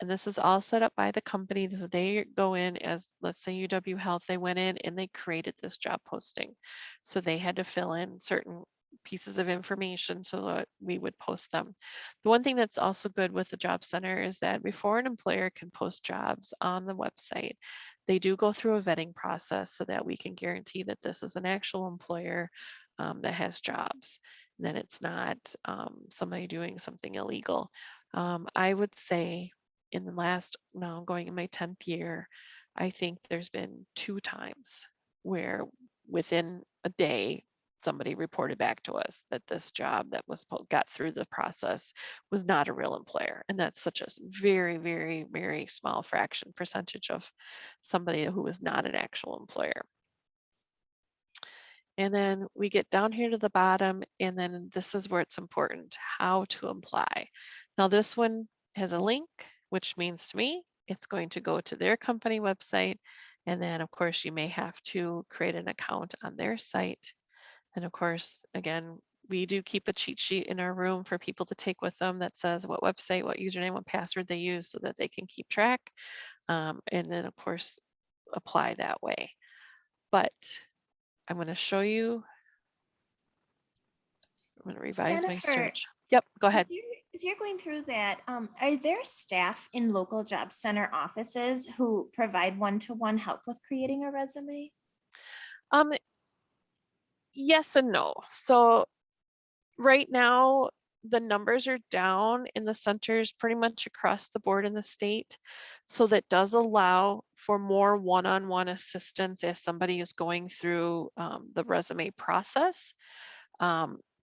And this is all set up by the company. So they go in as, let's say UW Health, they went in and they created this job posting. So they had to fill in certain pieces of information so that we would post them. The one thing that's also good with the Job Center is that before an employer can post jobs on the website, they do go through a vetting process so that we can guarantee that this is an actual employer that has jobs, and that it's not somebody doing something illegal. I would say in the last, now I'm going in my 10th year, I think there's been 2 times where within a day, somebody reported back to us that this job that was got through the process was not a real employer. And that's such a very, very, very small fraction percentage of somebody who was not an actual employer. And then we get down here to the bottom, and then this is where it's important, how to apply. Now this one has a link, which means to me, it's going to go to their company website. And then of course you may have to create an account on their site. And of course, again, we do keep a cheat sheet in our room for people to take with them that says what website, what username, what password they use so that they can keep track. And then of course, apply that way. But I'm going to show you. I'm going to revise my Jennifer, search. Yep, go ahead. as you're going through that, are there staff in local job center offices who provide one-to-one help with creating a resume? Yes and no. So right now, the numbers are down in the centers pretty much across the board in the state. So that does allow for more one-on-one assistance as somebody is going through the resume process.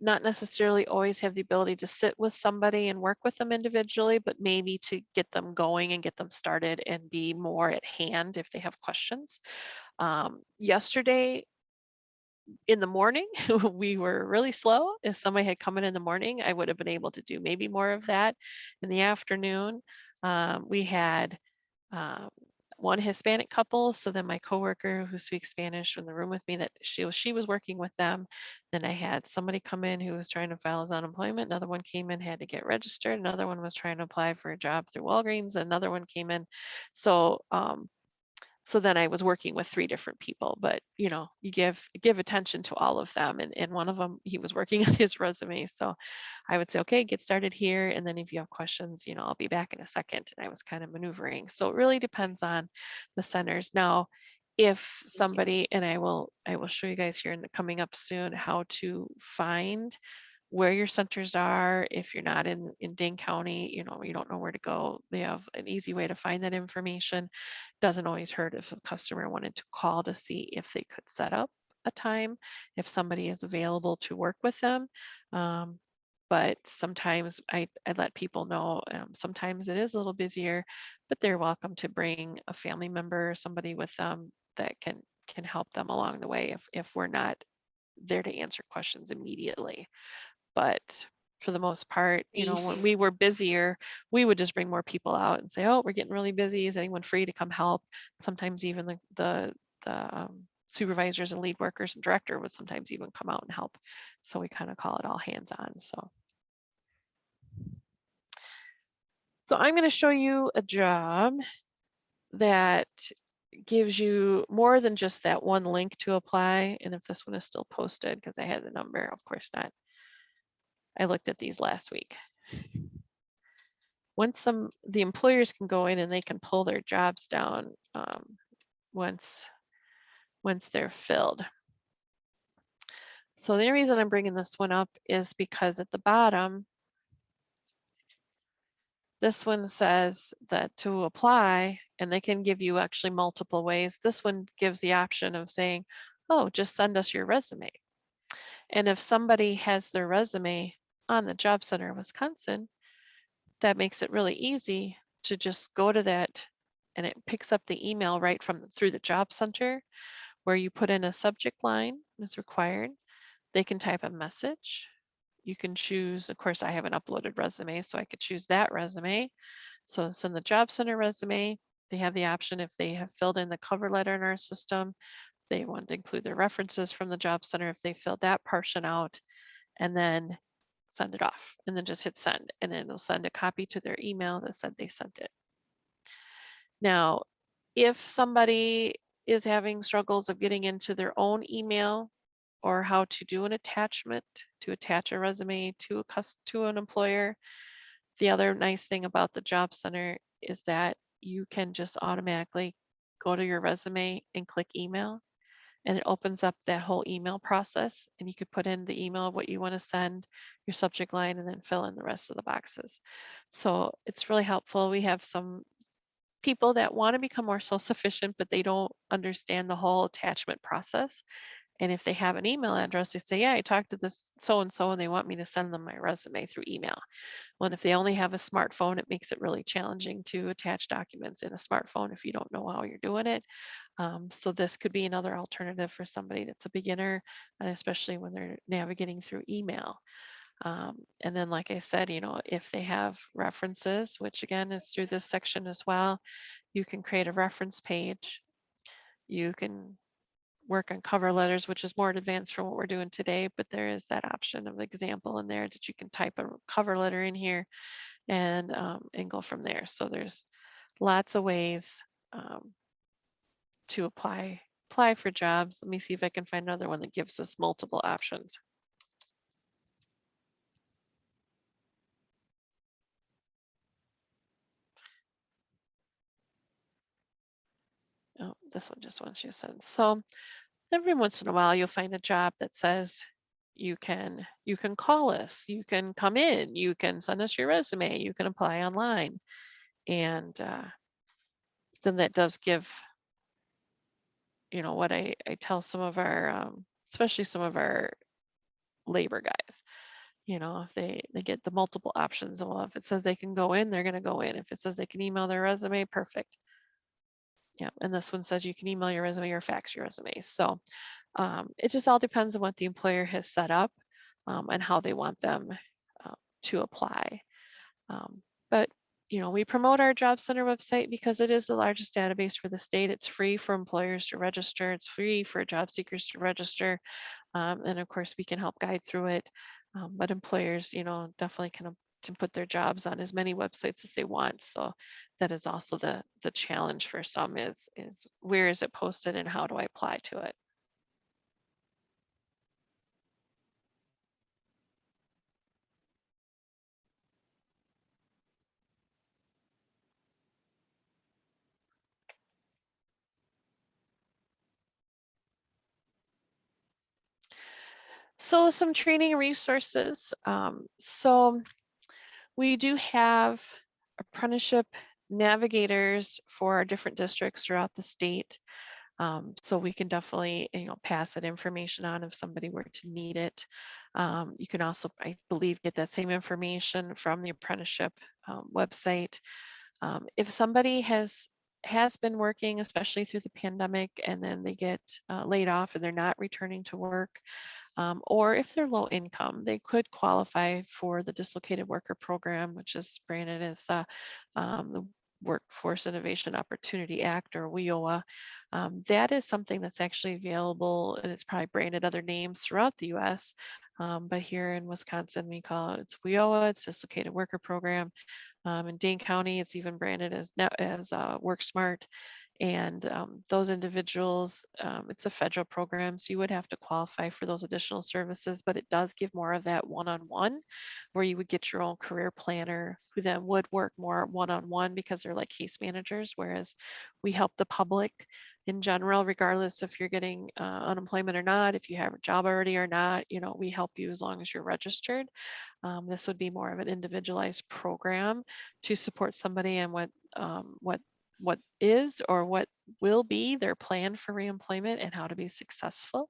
Not necessarily always have the ability to sit with somebody and work with them individually, but maybe to get them going and get them started and be more at hand if they have questions. Yesterday in the morning, we were really slow. If somebody had come in the morning, I would have been able to do maybe more of that. In the afternoon, we had one Hispanic couple. So then my coworker who speaks Spanish in the room with me, that she was working with them. Then I had somebody come in who was trying to file his unemployment. Another one came in, had to get registered. Another one was trying to apply for a job through Walgreens. Another one came in. So so then I was working with 3 different people, but you know, you give attention to all of them. And one of them, he was working on his resume. So I would say, okay, get started here. And then if you have questions, you know, I'll be back in a second. And I was kind of maneuvering. So it really depends on the centers. Now, if somebody, and I will show you guys here in the coming up soon, how to find where your centers are. If you're not in Dane County, you know, you don't know where to go, they have an easy way to find that information. Doesn't always hurt if a customer wanted to call to see if they could set up a time, if somebody is available to work with them. But sometimes I let people know, sometimes it is a little busier, but they're welcome to bring a family member or somebody with them that can help them along the way if we're not there to answer questions immediately. But for the most part, you know, when we were busier, we would just bring more people out and say, oh, we're getting really busy. Is anyone free to come help? Sometimes even the supervisors and lead workers and director would sometimes even come out and help. So we kind of call it all hands on. So I'm going to show you a job that gives you more than just that one link to apply. And if this one is still posted, because I had the number, of course not. I looked at these last week. Once the employers can go in and they can pull their jobs down once they're filled. So the only reason I'm bringing this one up is because at the bottom, this one says that to apply, and they can give you actually multiple ways. This one gives the option of saying, oh, just send us your resume. And if somebody has their resume on the Job Center of Wisconsin, that makes it really easy to just go to that, and it picks up the email right through the Job Center, where you put in a subject line as required. They can type a message. You can choose, of course, I have an uploaded resume, so I could choose that resume. So send the Job Center resume. They have the option, if they have filled in the cover letter in our system, they want to include their references from the Job Center if they filled that portion out, and then send it off, and then just hit send, and then it'll send a copy to their email that said they sent it. Now, if somebody is having struggles of getting into their own email, or how to do an attachment to attach a resume to an employer, the other nice thing about the Job Center is that you can just automatically go to your resume and click email, and it opens up that whole email process, and you could put in the email of what you want to send, your subject line, and then fill in the rest of the boxes. So it's really helpful. We have some people that want to become more self-sufficient, but they don't understand the whole attachment process. And if they have an email address, they say, yeah, I talked to this so-and-so and they want me to send them my resume through email. Well, and if they only have a smartphone, it makes it really challenging to attach documents in a smartphone if you don't know how you're doing it. So this could be another alternative for somebody that's a beginner, and especially when they're navigating through email. And then, like I said, you know, if they have references, which again is through this section as well, you can create a reference page. You can work on cover letters, which is more advanced from what we're doing today, but there is that option of example in there that you can type a cover letter in here and go from there. So there's lots of ways to apply for jobs. Let me see if I can find another one that gives us multiple options. Oh, this one just wants you to send. So every once in a while, you'll find a job that says you can call us, you can come in, you can send us your resume, you can apply online. And then that does give, what I tell some of our, especially some of our labor guys, if they get the multiple options. Well, if it says they can go in, they're going to go in. If it says they can email their resume, perfect. Yeah, and this one says you can email your resume or fax your resume. So it just all depends on what the employer has set up and how they want them to apply. But we promote our Job Center website because it is the largest database for the state. It's free for employers to register. It's free for job seekers to register. And of course, we can help guide through it. But employers, definitely can put their jobs on as many websites as they want. So that is also the challenge for some is where is it posted and how do I apply to it? So some training resources. So we do have apprenticeship navigators for our different districts throughout the state. So we can definitely, pass that information on if somebody were to need it. You can also, I believe, get that same information from the apprenticeship website. If somebody has been working, especially through the pandemic, and then they get laid off and they're not returning to work, or if they're low income, they could qualify for the Dislocated Worker Program, which is branded as the Workforce Innovation Opportunity Act, or WIOA. That is something that's actually available, and it's probably branded other names throughout the US. But here in Wisconsin, we call it WIOA, it's Dislocated Worker Program. In Dane County, it's even branded as WorkSmart. And those individuals, it's a federal program, so you would have to qualify for those additional services, but it does give more of that one-on-one, where you would get your own career planner who then would work more one-on-one because they're like case managers, whereas we help the public in general, regardless if you're getting unemployment or not, if you have a job already or not, we help you as long as you're registered. This would be more of an individualized program to support somebody and what is or what will be their plan for reemployment and how to be successful.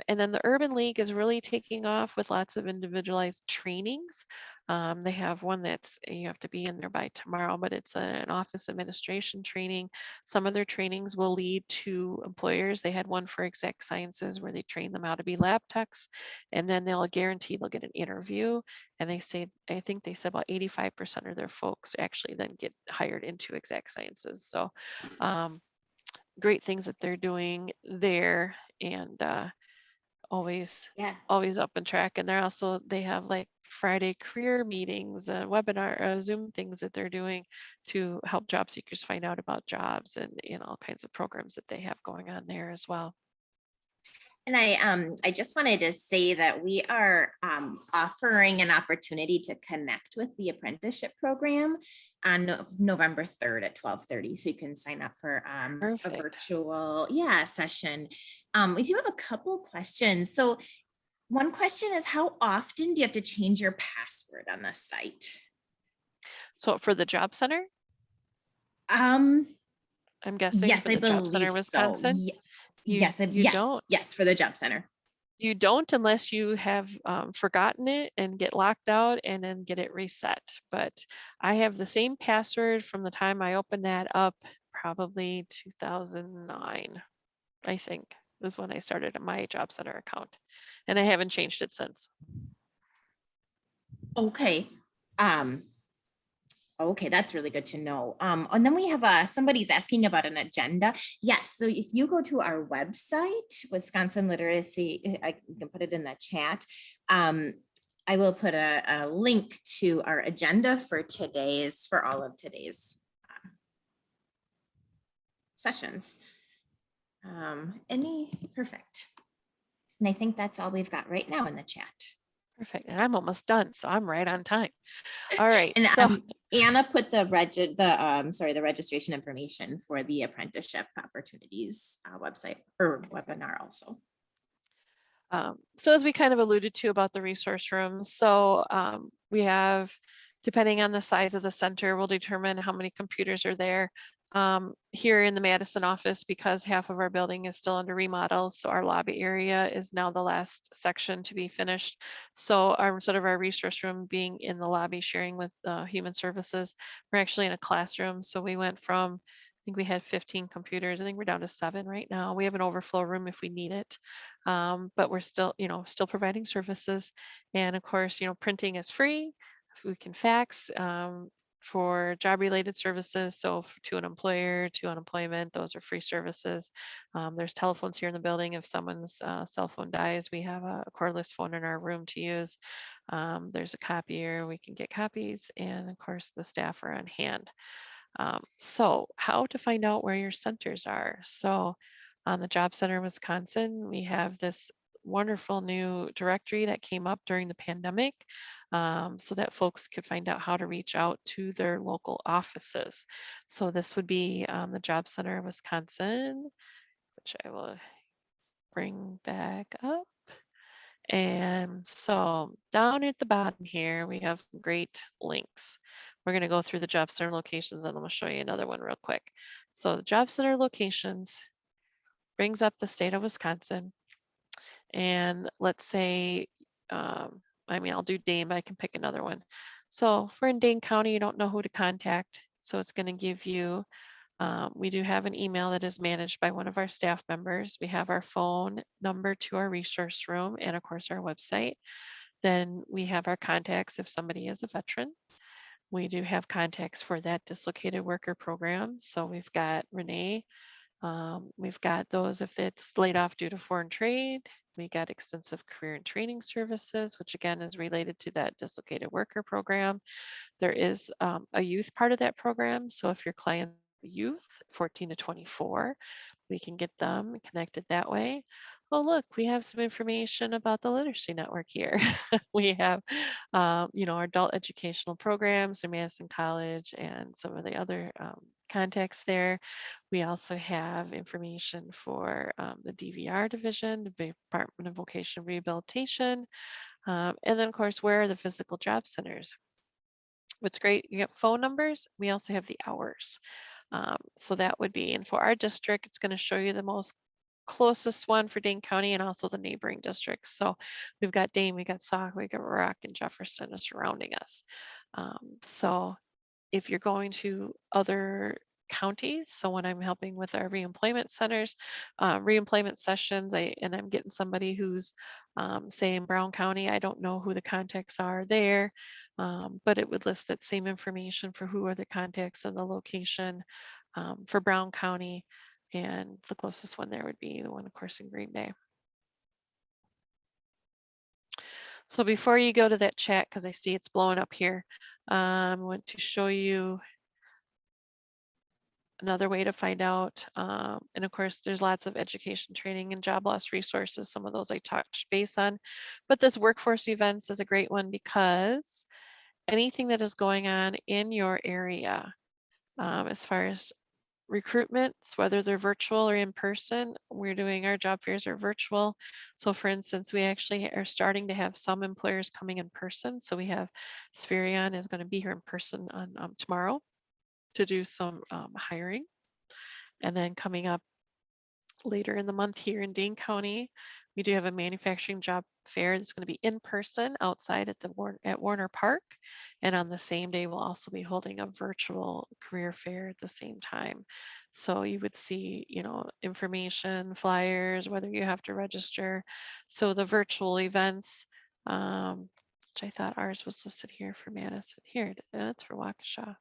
And then the Urban League is really taking off with lots of individualized trainings. They have one that's, you have to be in there by tomorrow, but it's an office administration training. Some of their trainings will lead to employers. They had one for exact sciences where they train them how to be lab techs, and then they'll guarantee they'll get an interview. And they say, I think they said about 85% of their folks actually then get hired into exact sciences. So great things that they're doing there, and always up on track. And they have like Friday career meetings, webinar, Zoom things that they're doing to help job seekers find out about jobs, and all kinds of programs that they have going on there as well. And I just wanted to say that we are offering an opportunity to connect with the apprenticeship program on November 3rd at 12:30. So you can sign up for a virtual session. We do have a couple questions. So one question is, how often do you have to change your password on the site? So for the Job Center? I'm guessing yes, for I the Job believe Center Wisconsin. So. Yes, for the Job Center. You don't unless you have forgotten it and get locked out and then get it reset. But I have the same password from the time I opened that up, probably 2009, I think, is when I started my Job Center account. And I haven't changed it since. Okay. Okay, that's really good to know. And then we have somebody's asking about an agenda. Yes, so if you go to our website, Wisconsin Literacy, I can put it in the chat. I will put a link to our agenda for all of today's sessions. Perfect. And I think that's all we've got right now in the chat. Perfect. And I'm almost done, so I'm right on time. All right. And so Anna put the registration information for the apprenticeship opportunities website or webinar also. So as we kind of alluded to about the resource rooms, so we have, depending on the size of the center, we'll determine how many computers are there. Here in the Madison office, because half of our building is still under remodel, so our lobby area is now the last section to be finished. So instead of our resource room being in the lobby sharing with human services, we're actually in a classroom. So we went from, I think we had 15 computers. I think we're down to 7 right now. We have an overflow room if we need it. But we're still, still providing services. And of course, printing is free. We can fax for job-related services. So to an employer, to unemployment, those are free services. There's telephones here in the building. If someone's cell phone dies, we have a cordless phone in our room to use. There's a copier, we can get copies. And of course, the staff are on hand. So how to find out where your centers are. So on the Job Center in Wisconsin, we have this wonderful new directory that came up during the pandemic so that folks could find out how to reach out to their local offices. So this would be the Job Center in Wisconsin, which I will bring back up. And so down at the bottom here, we have some great links. We're going to go through the Job Center locations and I'm going to show you another one real quick. So the Job Center locations brings up the state of Wisconsin. And let's say, I'll do Dane, but I can pick another one. So if we're in Dane County, you don't know who to contact. So it's going to give you, we do have an email that is managed by one of our staff members. We have our phone number to our resource room and of course our website. Then we have our contacts if somebody is a veteran. We do have contacts for that dislocated worker program. So we've got Renee. We've got those if it's laid off due to foreign trade. We got extensive career and training services, which again is related to that dislocated worker program. There is a youth part of that program. So if your client youth 14 to 24, we can get them connected that way. Oh, look, we have some information about the literacy network here. We have, our adult educational programs through Madison College and some of the other contacts there. We also have information for the DVR division, the Department of Vocational Rehabilitation. And then of course, where are the physical job centers? What's great, you get phone numbers. We also have the hours. So that would be, and for our district, it's going to show you the most closest one for Dane County and also the neighboring districts. So we've got Dane, we got Sauk, we got Rock and Jefferson are surrounding us. So if you're going to other counties, so when I'm helping with our reemployment centers, reemployment sessions, I'm getting somebody who's say in Brown County, I don't know who the contacts are there, but it would list that same information for who are the contacts and the location for Brown County. And the closest one there would be the one, of course, in Green Bay. So before you go to that chat, because I see it's blowing up here, I want to show you another way to find out. And of course, there's lots of education training and job loss resources. Some of those I touched base on, but this workforce events is a great one because anything that is going on in your area, as far as recruitments, whether they're virtual or in person, we're doing our job fairs are virtual. So for instance, we actually are starting to have some employers coming in person. So we have Spherion is going to be here in person on tomorrow to do some hiring. And then coming up later in the month here in Dane County, we do have a manufacturing job fair that's going to be in person outside at Warner Park. And on the same day, we'll also be holding a virtual career fair at the same time. So you would see, information, flyers, whether you have to register. So the virtual events, which I thought ours was listed here for Madison. Here, it's for Waukesha.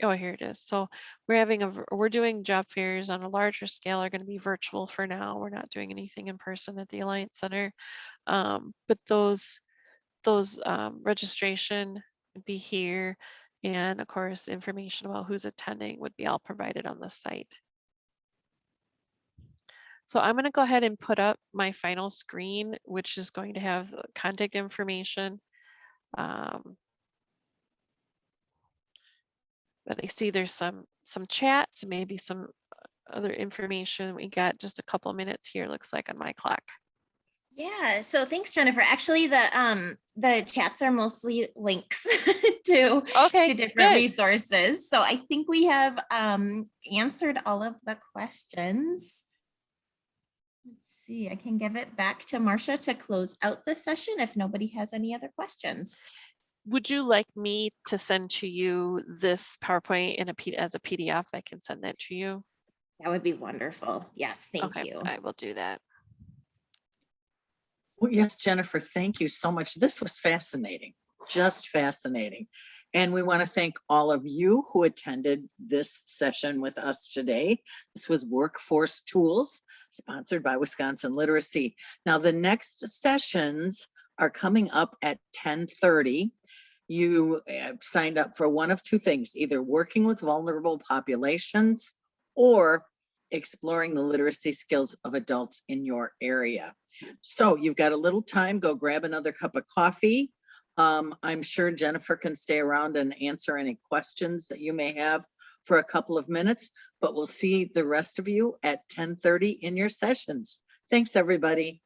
Oh, here it is. So we're doing job fairs on a larger scale are going to be virtual for now. We're not doing anything in person at the Alliance Center. But those registration would be here. And of course, information about who's attending would be all provided on the site. So I'm going to go ahead and put up my final screen, which is going to have contact information. But I see there's some chats, maybe some other information? We got just a couple minutes here, looks like, on my clock. Yeah, so thanks, Jennifer. Actually, the chats are mostly links to Okay, different good. resources. So I think we have answered all of the questions. Let's see, I can give it back to Marcia to close out the session if nobody has any other questions. Would you like me to send to you this PowerPoint in as a PDF? I can send that to you. That would be wonderful. Yes, thank Okay, you. I will do that. Well, yes, Jennifer, thank you so much. This was fascinating, just fascinating. And we want to thank all of you who attended this session with us today. This was Workforce Tools, sponsored by Wisconsin Literacy. Now, the next sessions are coming up at 10:30. You signed up for one of two things, either working with vulnerable populations or exploring the literacy skills of adults in your area. So you've got a little time, go grab another cup of coffee. I'm sure Jennifer can stay around and answer any questions that you may have for a couple of minutes, but we'll see the rest of you at 10:30 in your sessions. Thanks, everybody.